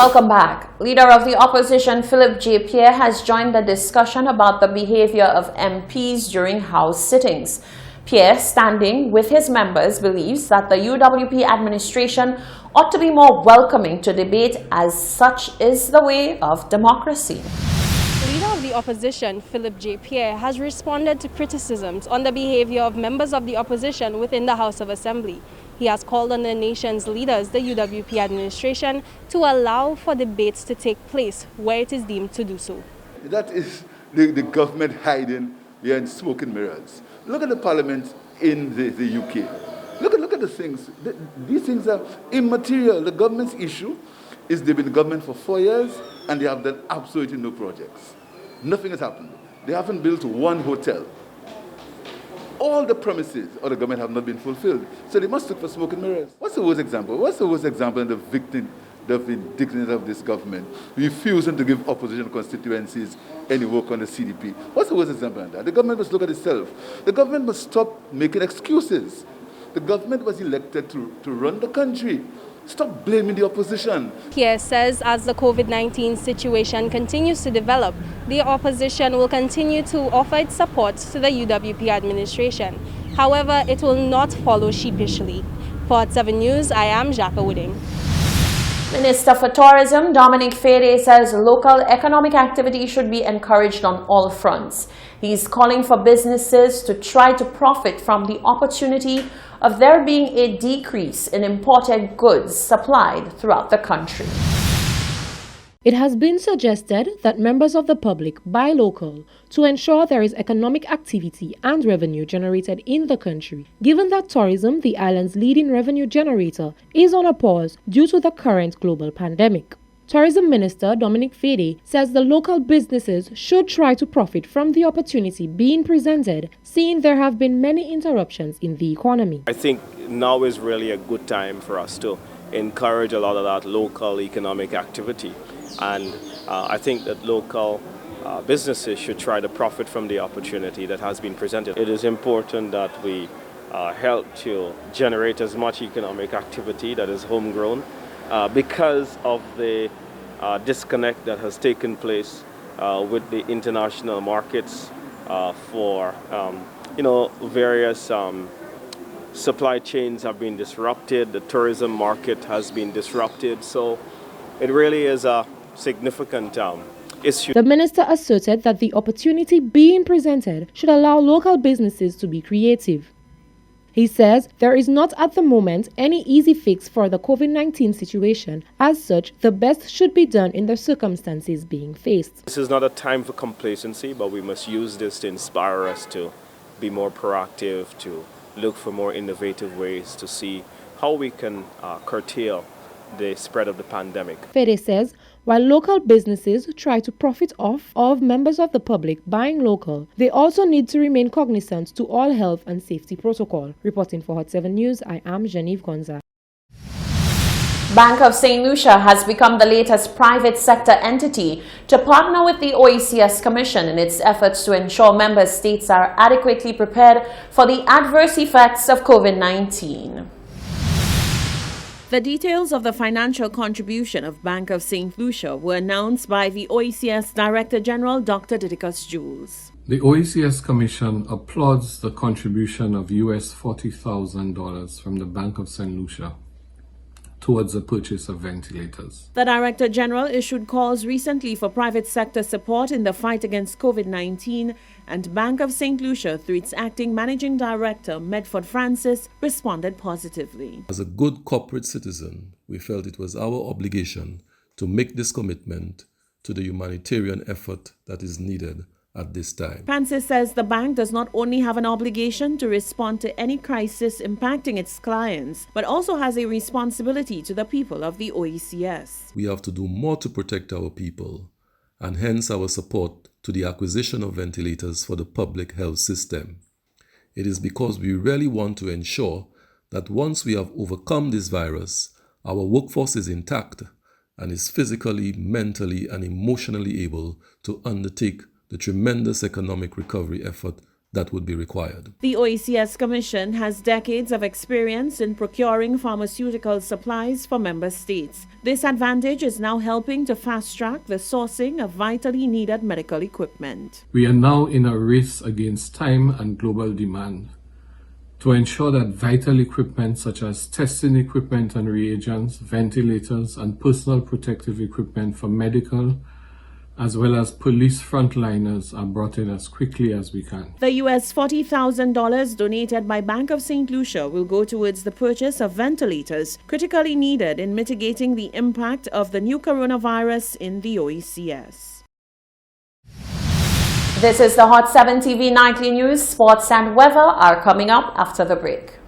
Welcome back. Leader of the opposition Philip J. Pierre has joined the discussion about the behavior of MPs during House sittings. Pierre, standing with his members, believes that the UWP administration ought to be more welcoming to debate, as such is the way of democracy. The leader of the opposition, Philip J. Pierre, has responded to criticisms on the behavior of members of the opposition within the House of Assembly. He has called on the nation's leaders, the UWP administration, to allow for debates to take place where it is deemed to do so. That is the government hiding behind smoke and mirrors. Look at the parliament in the UK. Look at the things. These things are immaterial. The government's issue is they've been in government for 4 years and they have done absolutely no projects. Nothing has happened. They haven't built one hotel. All the promises of the government have not been fulfilled. So they must look for smoke and mirrors. What's the worst example? What's the worst example in the vindictiveness of this government? Refusing to give opposition constituencies any work on the CDP. What's the worst example of that? The government must look at itself. The government must stop making excuses. The government was elected to run the country. Stop blaming the opposition. Pierre says as the COVID-19 situation continues to develop, the opposition will continue to offer its support to the UWP administration. However, it will not follow sheepishly. For Hot 7 News, I am Jacka Wooding. Minister for Tourism Dominic Fede says local economic activity should be encouraged on all fronts. He's calling for businesses to try to profit from the opportunity of there being a decrease in imported goods supplied throughout the country. It has been suggested that members of the public buy local to ensure there is economic activity and revenue generated in the country, given that tourism, the island's leading revenue generator, is on a pause due to the current global pandemic. Tourism Minister Dominic Fede says the local businesses should try to profit from the opportunity being presented, seeing there have been many interruptions in the economy. I think now is really a good time for us to encourage a lot of that local economic activity. And I think that local businesses should try to profit from the opportunity that has been presented. It is important that we help to generate as much economic activity that is homegrown because of the disconnect that has taken place with the international markets for various supply chains have been disrupted, the tourism market has been disrupted, so it really is a significant issue. The minister asserted that the opportunity being presented should allow local businesses to be creative. He says there is not at the moment any easy fix for the COVID-19 situation. As such, the best should be done in the circumstances being faced. This is not a time for complacency, but we must use this to inspire us to be more proactive, to look for more innovative ways to see how we can curtail the spread of the pandemic. Fede says while local businesses try to profit off of members of the public buying local, they also need to remain cognizant to all health and safety protocol. Reporting for Hot 7 News, I am Genevieve Gonza. Bank of St. Lucia has become the latest private sector entity to partner with the OECS Commission in its efforts to ensure member states are adequately prepared for the adverse effects of COVID-19. The details of the financial contribution of Bank of St. Lucia were announced by the OECS Director General, Dr. Didicus Jules. The OECS Commission applauds the contribution of US $40,000 from the Bank of St. Lucia towards the purchase of ventilators. The Director General issued calls recently for private sector support in the fight against COVID-19, and Bank of St. Lucia, through its acting managing director, Medford Francis, responded positively. As a good corporate citizen, we felt it was our obligation to make this commitment to the humanitarian effort that is needed at this time. Francis says the bank does not only have an obligation to respond to any crisis impacting its clients, but also has a responsibility to the people of the OECS. We have to do more to protect our people, and hence our support to the acquisition of ventilators for the public health system. It is because we really want to ensure that once we have overcome this virus, our workforce is intact and is physically, mentally, and emotionally able to undertake the tremendous economic recovery effort that would be required. The OECS Commission has decades of experience in procuring pharmaceutical supplies for member states. This advantage is now helping to fast-track the sourcing of vitally needed medical equipment. We are now in a race against time and global demand to ensure that vital equipment such as testing equipment and reagents, ventilators, and personal protective equipment for medical as well as police frontliners are brought in as quickly as we can. The US $40,000 donated by Bank of St. Lucia will go towards the purchase of ventilators critically needed in mitigating the impact of the new coronavirus in the OECS. This is the Hot 7 TV Nightly News. Sports and weather are coming up after the break.